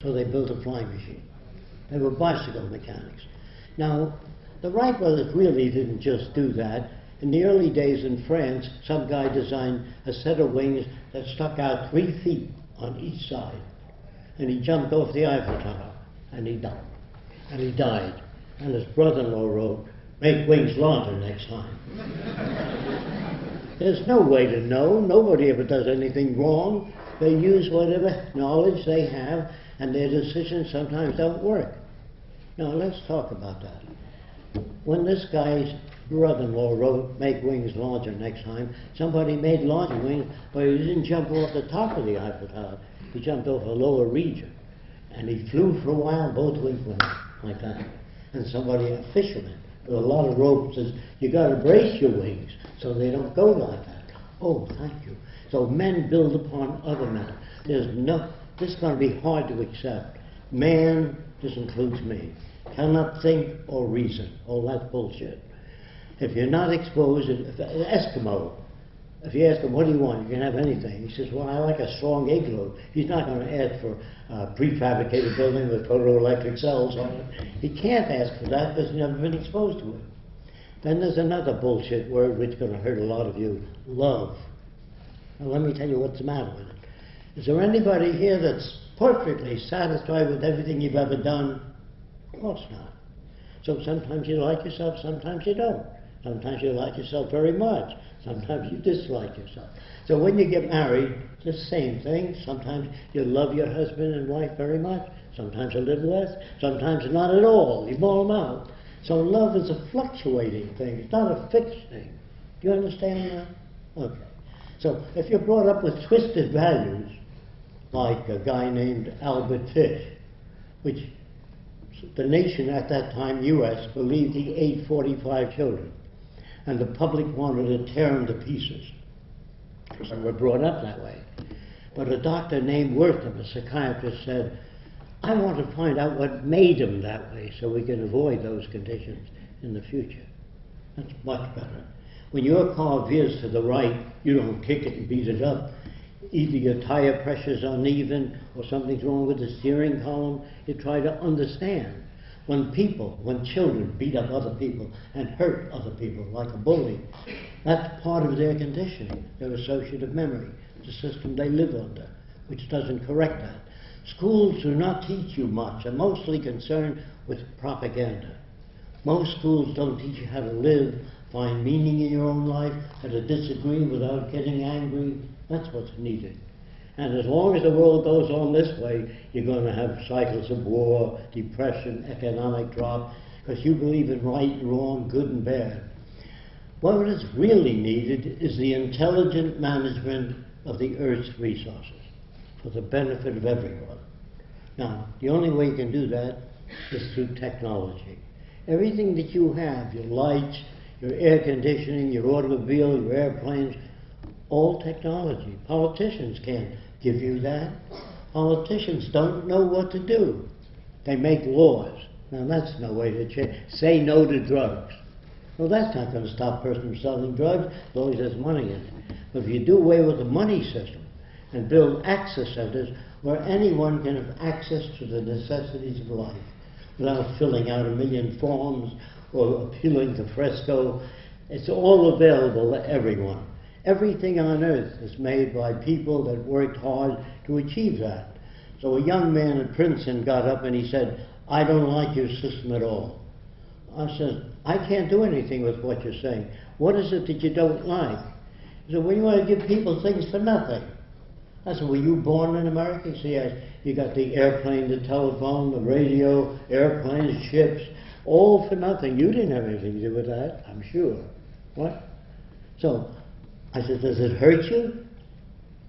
So they built a flying machine. They were bicycle mechanics. Now, the Wright brothers really didn't just do that. In the early days in France, some guy designed a set of wings that stuck out 3 feet on each side. And he jumped off the Eiffel Tower, and he died. And his brother-in-law wrote, "Make wings larger next time." There's no way to know. Nobody ever does anything wrong. They use whatever knowledge they have, and their decisions sometimes don't work. Now, let's talk about that. When this guy's brother-in-law wrote, "Make wings larger next time," somebody made larger wings, but he didn't jump off the top of the Eiffel Tower. He jumped off a lower region. And he flew for a while, both wings went like that. And somebody, a fisherman, with a lot of rope, says, "You got to brace your wings so they don't go like that." Oh, thank you. So men build upon other men. This is going to be hard to accept. Man, this includes me, cannot think or reason. Oh, that's bullshit. If you're not exposed, if an Eskimo, if you ask him, "What do you want?" You can have anything. He says, "Well, I like a strong igloo." He's not going to ask for a prefabricated building with photoelectric cells on it. He can't ask for that because he's never been exposed to it. Then there's another bullshit word which is going to hurt a lot of you: love. Now let me tell you what's the matter with it. Is there anybody here that's perfectly satisfied with everything you've ever done? Of course not. So sometimes you like yourself, sometimes you don't. Sometimes you like yourself very much. Sometimes you dislike yourself. So when you get married, it's the same thing. Sometimes you love your husband and wife very much. Sometimes a little less. Sometimes not at all. You ball them out. So love is a fluctuating thing. It's not a fixed thing. Do you understand that? Okay. So if you're brought up with twisted values, like a guy named Albert Fish, which the nation at that time, U.S., believed he ate 45 children. And the public wanted to tear him to pieces. So we're brought up that way. But a doctor named Wortham, a psychiatrist, said, "I want to find out what made him that way so we can avoid those conditions in the future." That's much better. When your car veers to the right, you don't kick it and beat it up. Either your tire pressure's uneven or something's wrong with the steering column. You try to understand. When children beat up other people and hurt other people like a bully, that's part of their conditioning, their associative memory, the system they live under, which doesn't correct that. Schools do not teach you much. They're mostly concerned with propaganda. Most schools don't teach you how to live, find meaning in your own life, how to disagree without getting angry. That's what's needed. And as long as the world goes on this way, you're going to have cycles of war, depression, economic drop, because you believe in right and wrong, good and bad. What is really needed is the intelligent management of the Earth's resources for the benefit of everyone. Now, the only way you can do that is through technology. Everything that you have, your lights, your air conditioning, your automobile, your airplanes, all technology. Politicians can't give you that. Politicians don't know what to do. They make laws. Now that's no way to change. Say no to drugs. Well, that's not going to stop a person from selling drugs as long as there's money in it. But if you do away with the money system and build access centers where anyone can have access to the necessities of life without filling out 1 million forms or appealing to Fresco, it's all available to everyone. Everything on earth is made by people that worked hard to achieve that. So a young man at Princeton got up and he said, "I don't like your system at all." I said, "I can't do anything with what you're saying. What is it that you don't like?" He said, "Well, you want to give people things for nothing." I said, "Were you born in America?" He said, "Yes." You got the airplane, the telephone, the radio, airplanes, ships, all for nothing. You didn't have anything to do with that, I'm sure. What? So I said, "Does it hurt you?"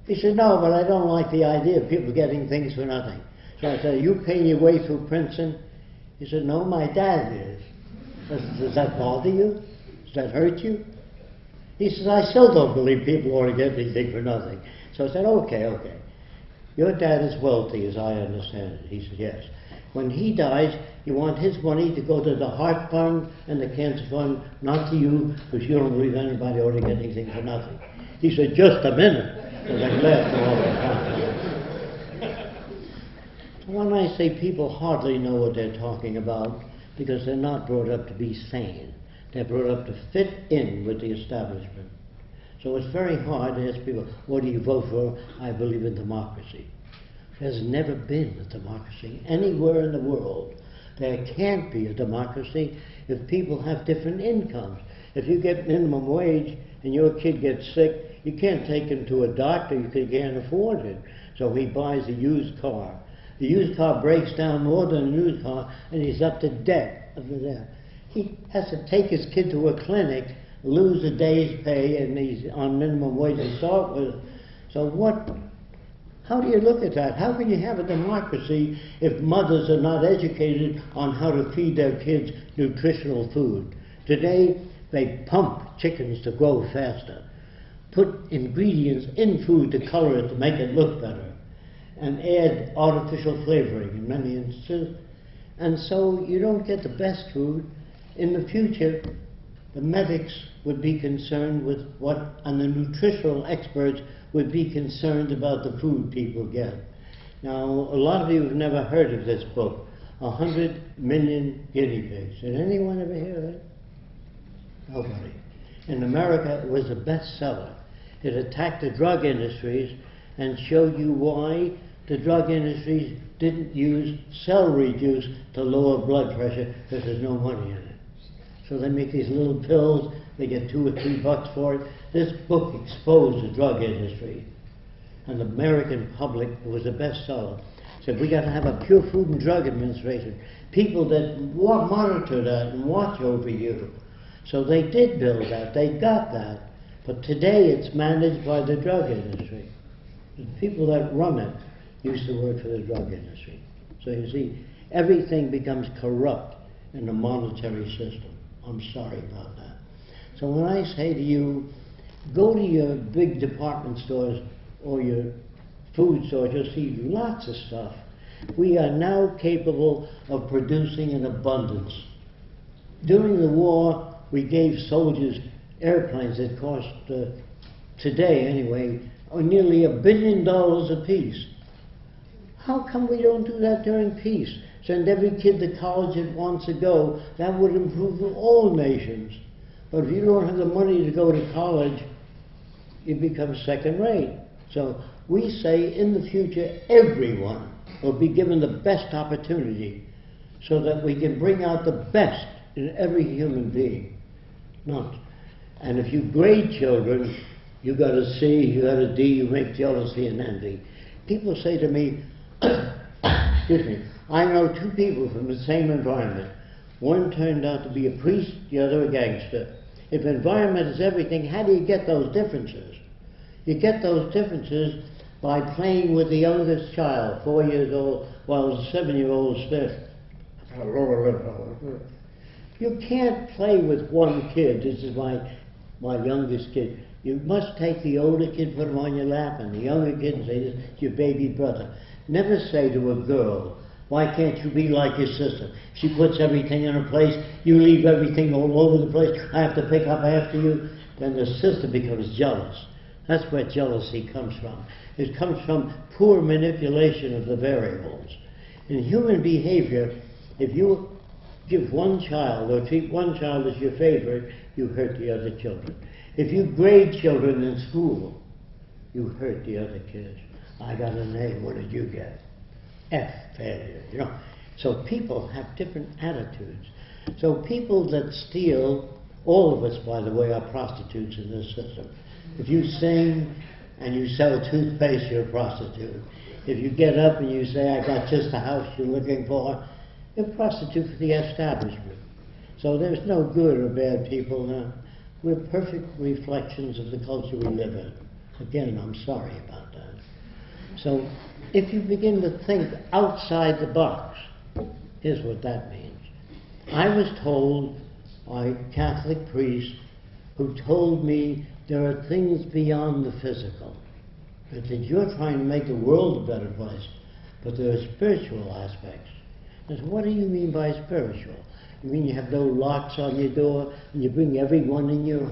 He said, "No, but I don't like the idea of people getting things for nothing." So I said, "Are you paying your way through Princeton?" He said, "No, my dad is." Does that bother you? Does that hurt you? He says, "I still don't believe people ought to get anything for nothing." So I said, okay. Your dad is wealthy, as I understand it. He said, "Yes. When he dies, you want his money to go to the Heart Fund and the Cancer Fund, not to you, because you don't believe anybody ought to get anything for nothing." He said, "Just a minute," because I laughed all the time. When I say people hardly know what they're talking about, because they're not brought up to be sane. They're brought up to fit in with the establishment. So it's very hard to ask people, what do you vote for? I believe in democracy. There's never been a democracy anywhere in the world. There can't be a democracy if people have different incomes. If you get minimum wage and your kid gets sick, you can't take him to a doctor because you can't afford it. So he buys a used car. The used car breaks down more than a new car, and he's up to debt over there. He has to take his kid to a clinic, lose a day's pay, and he's on minimum wage to start with. So how do you look at that? How can you have a democracy if mothers are not educated on how to feed their kids nutritional food? Today, they pump chickens to grow faster, put ingredients in food to color it to make it look better, and add artificial flavoring in many instances. And so you don't get the best food. In the future, the medics would be concerned with and the nutritional experts would be concerned about the food people get. Now, a lot of you have never heard of this book, 100 Million Guinea Pigs. Did anyone ever hear of it? Nobody. In America, it was a bestseller. It attacked the drug industries and showed you why the drug industries didn't use celery juice to lower blood pressure because there's no money in it. So they make these little pills, they get $2 or $3 for it. This book exposed the drug industry. And the American public was a bestseller. Said, we got to have a Pure Food and Drug Administration. People that monitor that and watch over you. So they did build that, they got that. But today it's managed by the drug industry. The people that run it used to work for the drug industry. So you see, everything becomes corrupt in the monetary system. I'm sorry about that. So when I say to you, go to your big department stores or your food stores, you'll see lots of stuff. We are now capable of producing in abundance. During the war, we gave soldiers airplanes that cost, today anyway, nearly $1 billion apiece. How come we don't do that during peace? Send every kid to college that wants to go. That would improve all nations. But if you don't have the money to go to college, you become second rate. So we say in the future, everyone will be given the best opportunity so that we can bring out the best in every human being. And if you grade children, you got a C, you got a D, you make jealousy and envy. People say to me, excuse me, I know two people from the same environment. One turned out to be a priest, the other a gangster. If environment is everything, how do you get those differences? You get those differences by playing with the youngest child, 4 years old, while the 7-year-old is stiff. You can't play with one kid. This is my youngest kid. You must take the older kid, put him on your lap, and the younger kid and say, this is your baby brother. Never say to a girl, why can't you be like your sister? She puts everything in her place, you leave everything all over the place, I have to pick up after you. Then the sister becomes jealous. That's where jealousy comes from. It comes from poor manipulation of the variables. In human behavior, if you give one child or treat one child as your favorite, you hurt the other children. If you grade children in school, you hurt the other kids. I got an A, what did you get? F, failure, you know. So people have different attitudes. So people that steal, all of us, by the way, are prostitutes in this system. If you sing and you sell toothpaste, you're a prostitute. If you get up and you say, I got just the house you're looking for, you're a prostitute for the establishment. So there's no good or bad people now. We're perfect reflections of the culture we live in. Again, I'm sorry about that. So if you begin to think outside the box, here's what that means. I was told by a Catholic priest who told me there are things beyond the physical. That you're trying to make the world a better place, but there are spiritual aspects. I said, what do you mean by spiritual? You mean you have no locks on your door and you bring everyone in your home?